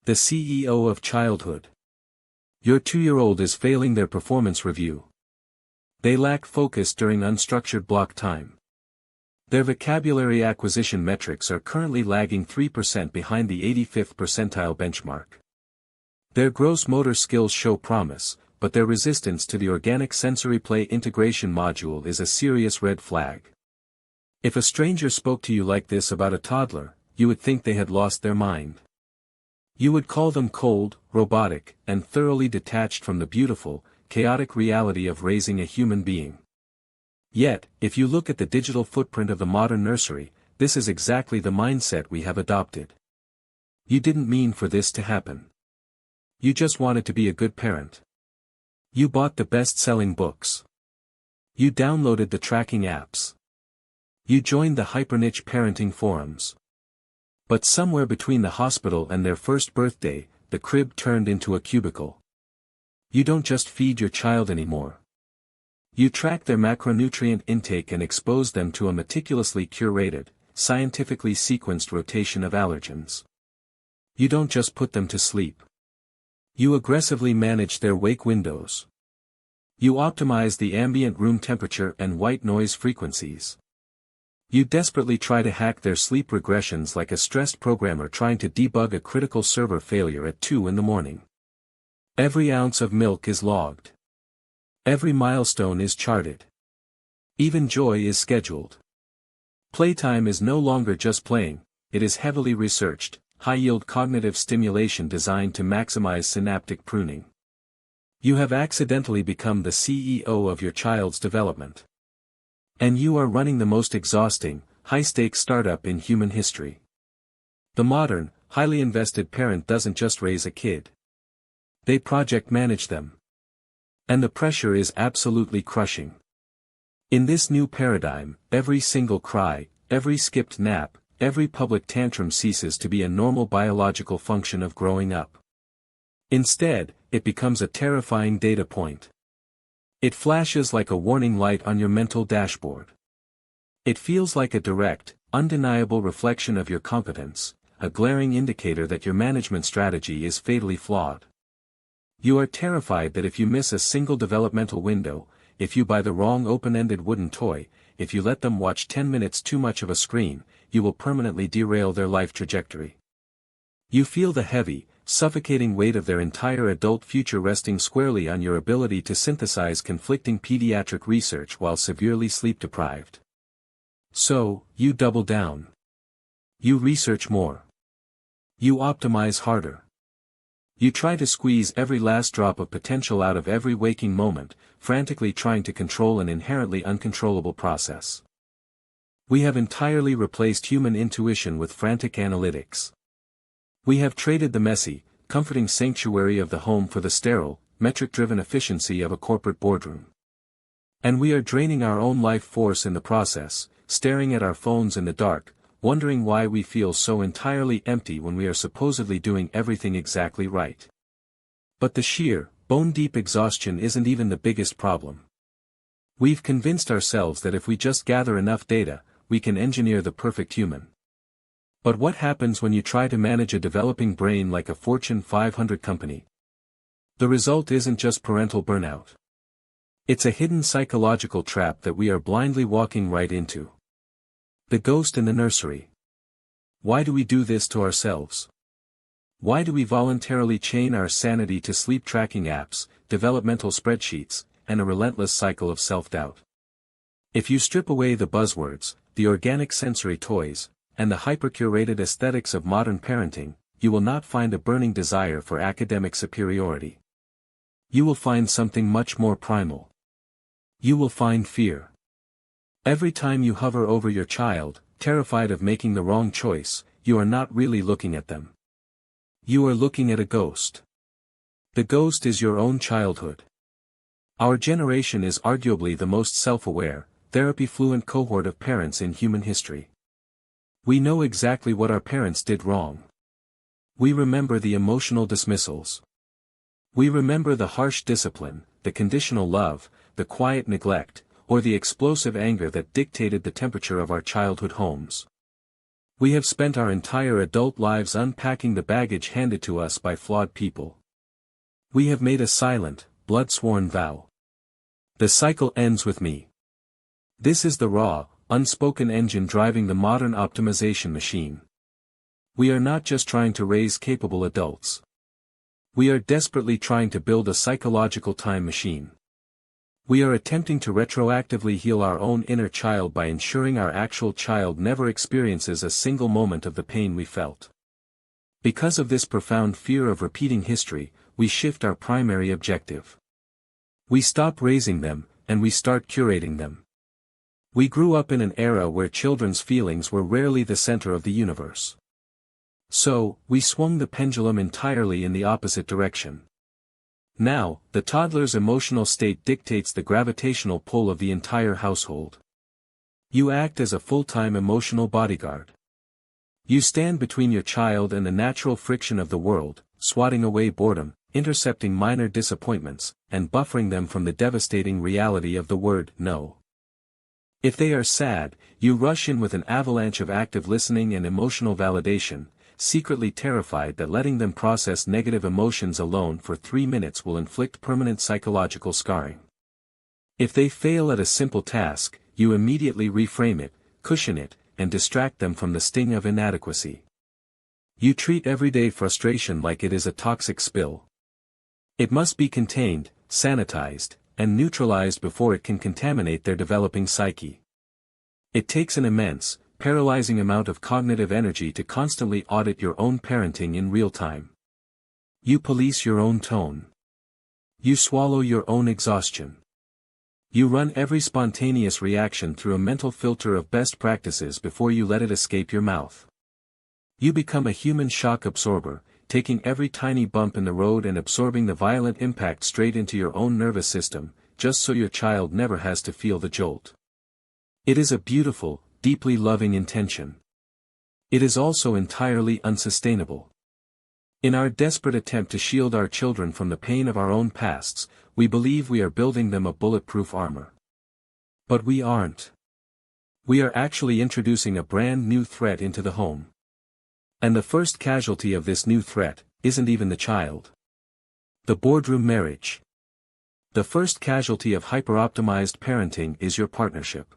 The CEO of childhood. Your 2-year-old is failing their performance review. They lack focus during unstructured block time. Their vocabulary acquisition metrics are currently lagging 3% behind the 85th percentile benchmark. Their gross motor skills show promise, but their resistance to the organic sensory play integration module is a serious red flag. If a stranger spoke to you like this about a toddler, you would think they had lost their mind. You would call them cold, robotic, and thoroughly detached from the beautiful, chaotic reality of raising a human being. Yet, if you look at the digital footprint of the modern nursery, this is exactly the mindset we have adopted. You didn't mean for this to happen. You just wanted to be a good parent. You bought the best-selling books. You downloaded the tracking apps. You joined the hyperniche parenting forums. But somewhere between the hospital and their first birthday, the crib turned into a cubicle. You don't just feed your child anymore. You track their macronutrient intake and expose them to a meticulously curated, scientifically sequenced rotation of allergens. You don't just put them to sleep. You aggressively manage their wake windows. You optimize the ambient room temperature and white noise frequencies. You desperately try to hack their sleep regressions like a stressed programmer trying to debug a critical server failure at 2 in the morning. Every ounce of milk is logged. Every milestone is charted. Even joy is scheduled. Playtime is no longer just playing, it is heavily researched, high-yield cognitive stimulation designed to maximize synaptic pruning. You have accidentally become the CEO of your child's development. And you are running the most exhausting, high-stakes startup in human history. The modern, highly invested parent doesn't just raise a kid. They project manage them. And the pressure is absolutely crushing. In this new paradigm, every single cry, every skipped nap, every public tantrum ceases to be a normal biological function of growing up. Instead, it becomes a terrifying data point. It flashes like a warning light on your mental dashboard. It feels like a direct, undeniable reflection of your competence, a glaring indicator that your management strategy is fatally flawed. You are terrified that if you miss a single developmental window, if you buy the wrong open-ended wooden toy, if you let them watch 10 minutes too much of a screen, you will permanently derail their life trajectory. You feel the heavy, suffocating weight of their entire adult future resting squarely on your ability to synthesize conflicting pediatric research while severely sleep-deprived. So, you double down. You research more. You optimize harder. You try to squeeze every last drop of potential out of every waking moment, frantically trying to control an inherently uncontrollable process. We have entirely replaced human intuition with frantic analytics. We have traded the messy, comforting sanctuary of the home for the sterile, metric-driven efficiency of a corporate boardroom. And we are draining our own life force in the process, staring at our phones in the dark, wondering why we feel so entirely empty when we are supposedly doing everything exactly right. But the sheer, bone-deep exhaustion isn't even the biggest problem. We've convinced ourselves that if we just gather enough data, we can engineer the perfect human. But what happens when you try to manage a developing brain like a Fortune 500 company? The result isn't just parental burnout. It's a hidden psychological trap that we are blindly walking right into. The ghost in the nursery. Why do we do this to ourselves? Why do we voluntarily chain our sanity to sleep tracking apps, developmental spreadsheets, and a relentless cycle of self-doubt? If you strip away the buzzwords, the organic sensory toys, and the hyper-curated aesthetics of modern parenting, you will not find a burning desire for academic superiority. You will find something much more primal. You will find fear. Every time you hover over your child, terrified of making the wrong choice, you are not really looking at them. You are looking at a ghost. The ghost is your own childhood. Our generation is arguably the most self-aware, therapy-fluent cohort of parents in human history. We know exactly what our parents did wrong. We remember the emotional dismissals. We remember the harsh discipline, the conditional love, the quiet neglect, or the explosive anger that dictated the temperature of our childhood homes. We have spent our entire adult lives unpacking the baggage handed to us by flawed people. We have made a silent, blood-sworn vow. The cycle ends with me. This is the raw, unspoken engine driving the modern optimization machine. We are not just trying to raise capable adults. We are desperately trying to build a psychological time machine. We are attempting to retroactively heal our own inner child by ensuring our actual child never experiences a single moment of the pain we felt. Because of this profound fear of repeating history, we shift our primary objective. We stop raising them, and we start curating them. We grew up in an era where children's feelings were rarely the center of the universe. So, we swung the pendulum entirely in the opposite direction. Now, the toddler's emotional state dictates the gravitational pull of the entire household. You act as a full-time emotional bodyguard. You stand between your child and the natural friction of the world, swatting away boredom, intercepting minor disappointments, and buffering them from the devastating reality of the word no. If they are sad, you rush in with an avalanche of active listening and emotional validation, secretly terrified that letting them process negative emotions alone for 3 minutes will inflict permanent psychological scarring. If they fail at a simple task, you immediately reframe it, cushion it, and distract them from the sting of inadequacy. You treat everyday frustration like it is a toxic spill. It must be contained, sanitized, and neutralized before it can contaminate their developing psyche. It takes an immense, paralyzing amount of cognitive energy to constantly audit your own parenting in real time. You police your own tone. You swallow your own exhaustion. You run every spontaneous reaction through a mental filter of best practices before you let it escape your mouth. You become a human shock absorber, taking every tiny bump in the road and absorbing the violent impact straight into your own nervous system, just so your child never has to feel the jolt. It is a beautiful, deeply loving intention. It is also entirely unsustainable. In our desperate attempt to shield our children from the pain of our own pasts, we believe we are building them a bulletproof armor. But we aren't. We are actually introducing a brand new threat into the home. And the first casualty of this new threat isn't even the child. The boardroom marriage. The first casualty of hyper-optimized parenting is your partnership.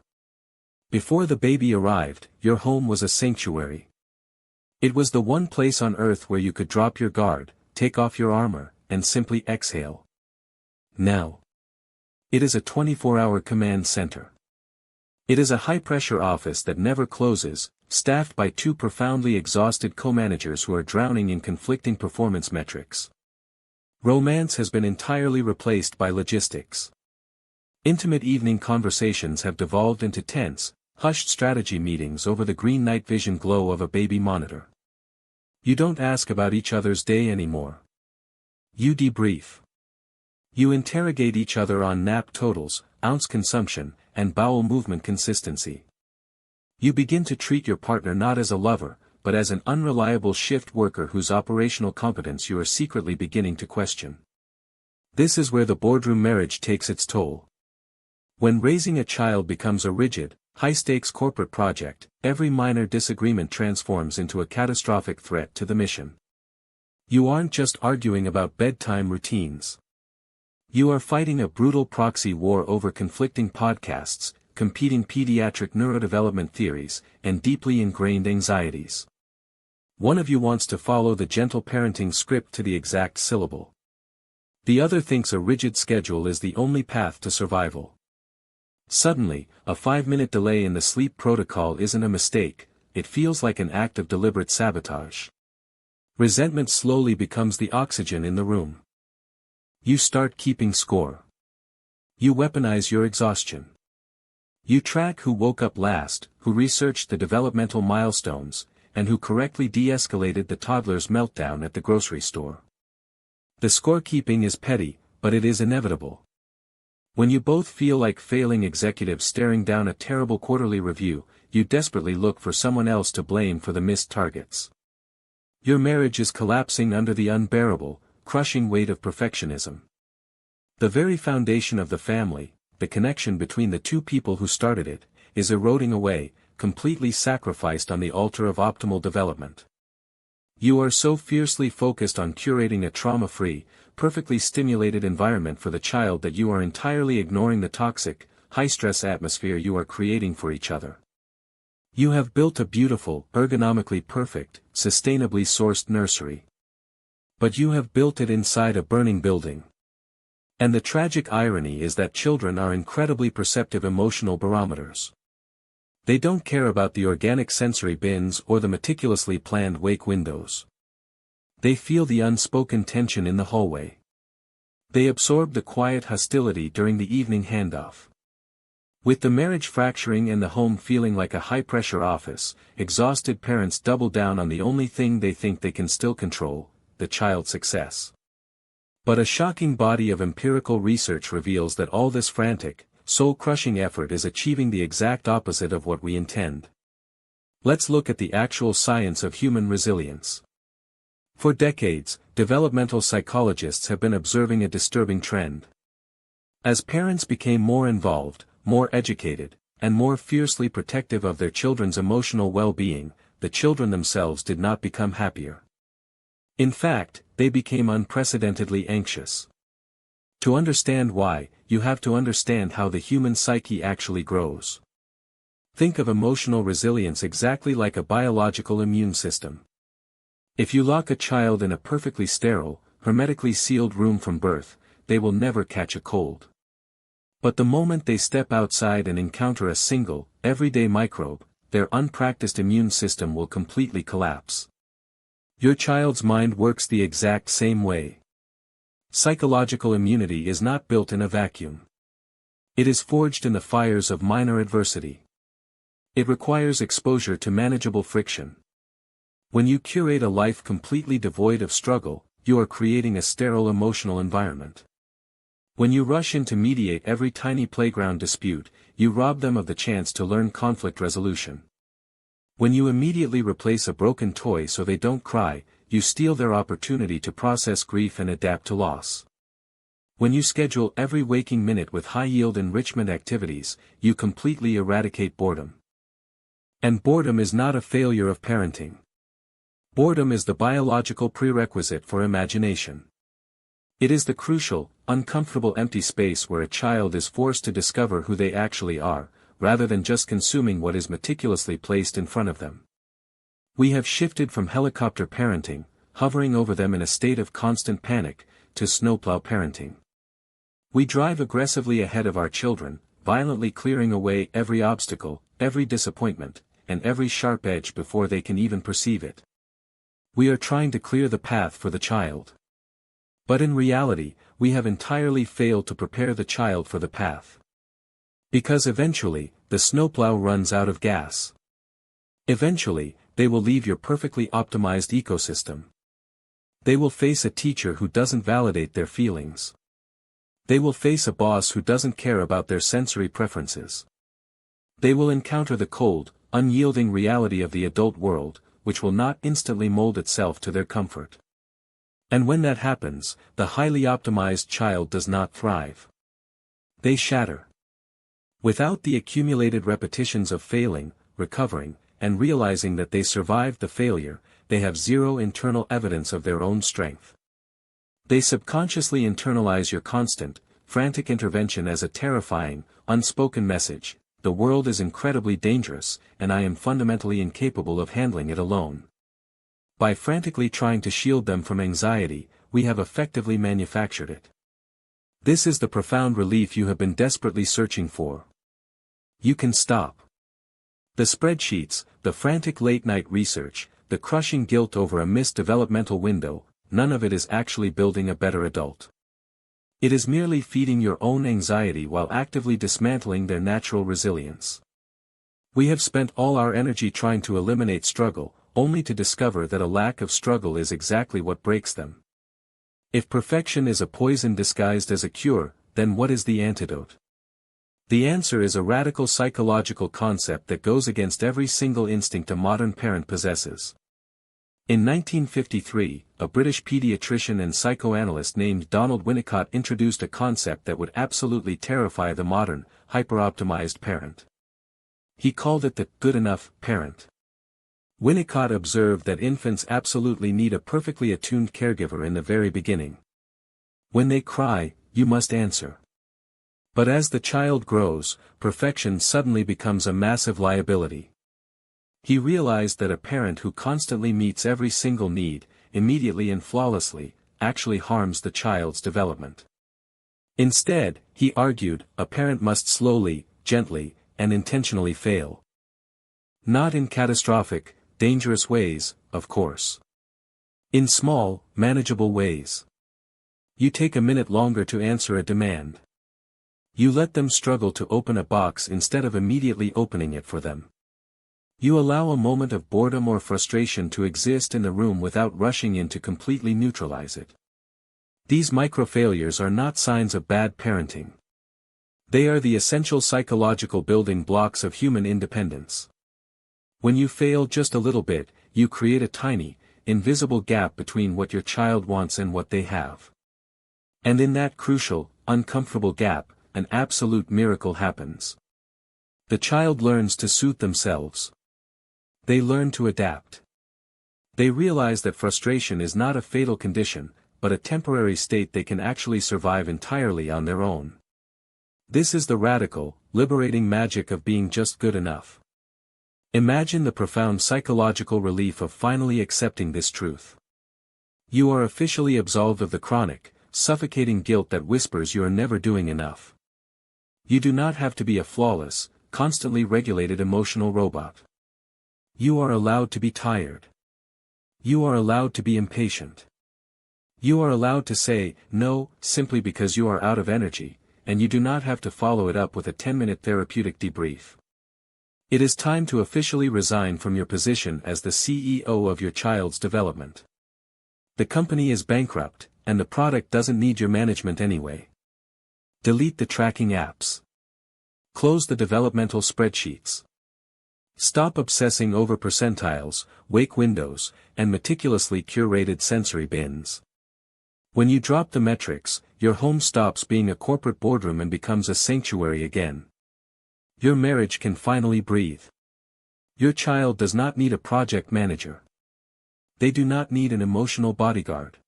Before the baby arrived, your home was a sanctuary. It was the one place on earth where you could drop your guard, take off your armor, and simply exhale. Now, it is a 24-hour command center. It is a high-pressure office that never closes, staffed by 2 profoundly exhausted co-managers who are drowning in conflicting performance metrics. Romance has been entirely replaced by logistics. Intimate evening conversations have devolved into tense, hushed strategy meetings over the green night vision glow of a baby monitor. You don't ask about each other's day anymore. You debrief. You interrogate each other on nap totals, ounce consumption, and bowel movement consistency. You begin to treat your partner not as a lover, but as an unreliable shift worker whose operational competence you are secretly beginning to question. This is where the boardroom marriage takes its toll. When raising a child becomes a rigid, high-stakes corporate project, every minor disagreement transforms into a catastrophic threat to the mission. You aren't just arguing about bedtime routines. You are fighting a brutal proxy war over conflicting podcasts, competing pediatric neurodevelopment theories, and deeply ingrained anxieties. One of you wants to follow the gentle parenting script to the exact syllable. The other thinks a rigid schedule is the only path to survival. Suddenly, a 5-minute delay in the sleep protocol isn't a mistake, it feels like an act of deliberate sabotage. Resentment slowly becomes the oxygen in the room. You start keeping score. You weaponize your exhaustion. You track who woke up last, who researched the developmental milestones, and who correctly de-escalated the toddler's meltdown at the grocery store. The scorekeeping is petty, but it is inevitable. When you both feel like failing executives staring down a terrible quarterly review, you desperately look for someone else to blame for the missed targets. Your marriage is collapsing under the unbearable, crushing weight of perfectionism. The very foundation of the family, the connection between the 2 people who started it, is eroding away, completely sacrificed on the altar of optimal development. You are so fiercely focused on curating a trauma-free, perfectly stimulated environment for the child that you are entirely ignoring the toxic, high-stress atmosphere you are creating for each other. You have built a beautiful, ergonomically perfect, sustainably sourced nursery. But you have built it inside a burning building. And the tragic irony is that children are incredibly perceptive emotional barometers. They don't care about the organic sensory bins or the meticulously planned wake windows. They feel the unspoken tension in the hallway. They absorb the quiet hostility during the evening handoff. With the marriage fracturing and the home feeling like a high-pressure office, exhausted parents double down on the only thing they think they can still control, the child's success. But a shocking body of empirical research reveals that all this frantic, soul-crushing effort is achieving the exact opposite of what we intend. Let's look at the actual science of human resilience. For decades, developmental psychologists have been observing a disturbing trend. As parents became more involved, more educated, and more fiercely protective of their children's emotional well-being, the children themselves did not become happier. In fact, they became unprecedentedly anxious. To understand why, you have to understand how the human psyche actually grows. Think of emotional resilience exactly like a biological immune system. If you lock a child in a perfectly sterile, hermetically sealed room from birth, they will never catch a cold. But the moment they step outside and encounter a single, everyday microbe, their unpracticed immune system will completely collapse. Your child's mind works the exact same way. Psychological immunity is not built in a vacuum. It is forged in the fires of minor adversity. It requires exposure to manageable friction. When you curate a life completely devoid of struggle, you are creating a sterile emotional environment. When you rush in to mediate every tiny playground dispute, you rob them of the chance to learn conflict resolution. When you immediately replace a broken toy so they don't cry, you steal their opportunity to process grief and adapt to loss. When you schedule every waking minute with high-yield enrichment activities, you completely eradicate boredom. And boredom is not a failure of parenting. Boredom is the biological prerequisite for imagination. It is the crucial, uncomfortable empty space where a child is forced to discover who they actually are, rather than just consuming what is meticulously placed in front of them. We have shifted from helicopter parenting, hovering over them in a state of constant panic, to snowplow parenting. We drive aggressively ahead of our children, violently clearing away every obstacle, every disappointment, and every sharp edge before they can even perceive it. We are trying to clear the path for the child. But in reality, we have entirely failed to prepare the child for the path. Because eventually, the snowplow runs out of gas. Eventually, they will leave your perfectly optimized ecosystem. They will face a teacher who doesn't validate their feelings. They will face a boss who doesn't care about their sensory preferences. They will encounter the cold, unyielding reality of the adult world, which will not instantly mold itself to their comfort. And when that happens, the highly optimized child does not thrive. They shatter. Without the accumulated repetitions of failing, recovering, and realizing that they survived the failure, they have zero internal evidence of their own strength. They subconsciously internalize your constant, frantic intervention as a terrifying, unspoken message: the world is incredibly dangerous, and I am fundamentally incapable of handling it alone. By frantically trying to shield them from anxiety, we have effectively manufactured it. This is the profound relief you have been desperately searching for. You can stop. The spreadsheets, the frantic late-night research, the crushing guilt over a missed developmental window, none of it is actually building a better adult. It is merely feeding your own anxiety while actively dismantling their natural resilience. We have spent all our energy trying to eliminate struggle, only to discover that a lack of struggle is exactly what breaks them. If perfection is a poison disguised as a cure, then what is the antidote? The answer is a radical psychological concept that goes against every single instinct a modern parent possesses. In 1953, a British pediatrician and psychoanalyst named Donald Winnicott introduced a concept that would absolutely terrify the modern, hyper-optimized parent. He called it the good enough parent. Winnicott observed that infants absolutely need a perfectly attuned caregiver in the very beginning. When they cry, you must answer. But as the child grows, perfection suddenly becomes a massive liability. He realized that a parent who constantly meets every single need, immediately and flawlessly, actually harms the child's development. Instead, he argued, a parent must slowly, gently, and intentionally fail. Not in catastrophic, dangerous ways, of course. In small, manageable ways. You take a minute longer to answer a demand. You let them struggle to open a box instead of immediately opening it for them. You allow a moment of boredom or frustration to exist in the room without rushing in to completely neutralize it. These micro-failures are not signs of bad parenting. They are the essential psychological building blocks of human independence. When you fail just a little bit, you create a tiny, invisible gap between what your child wants and what they have. And in that crucial, uncomfortable gap, an absolute miracle happens. The child learns to suit themselves. They learn to adapt. They realize that frustration is not a fatal condition, but a temporary state they can actually survive entirely on their own. This is the radical, liberating magic of being just good enough. Imagine the profound psychological relief of finally accepting this truth. You are officially absolved of the chronic, suffocating guilt that whispers you are never doing enough. You do not have to be a flawless, constantly regulated emotional robot. You are allowed to be tired. You are allowed to be impatient. You are allowed to say no simply because you are out of energy, and you do not have to follow it up with a 10-minute therapeutic debrief. It is time to officially resign from your position as the CEO of your child's development. The company is bankrupt, and the product doesn't need your management anyway. Delete the tracking apps. Close the developmental spreadsheets. Stop obsessing over percentiles, wake windows, and meticulously curated sensory bins. When you drop the metrics, your home stops being a corporate boardroom and becomes a sanctuary again. Your marriage can finally breathe. Your child does not need a project manager. They do not need an emotional bodyguard.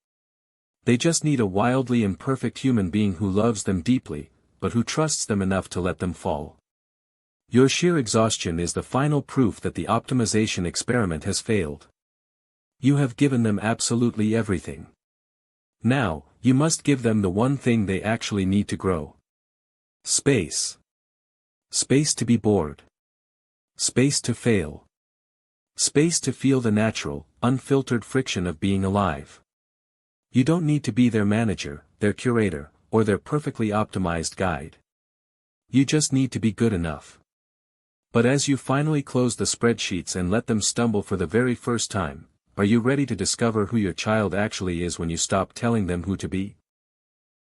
They just need a wildly imperfect human being who loves them deeply, but who trusts them enough to let them fall. Your sheer exhaustion is the final proof that the optimization experiment has failed. You have given them absolutely everything. Now, you must give them the one thing they actually need to grow. Space. Space to be bored. Space to fail. Space to feel the natural, unfiltered friction of being alive. You don't need to be their manager, their curator, or their perfectly optimized guide. You just need to be good enough. But as you finally close the spreadsheets and let them stumble for the very first time, are you ready to discover who your child actually is when you stop telling them who to be?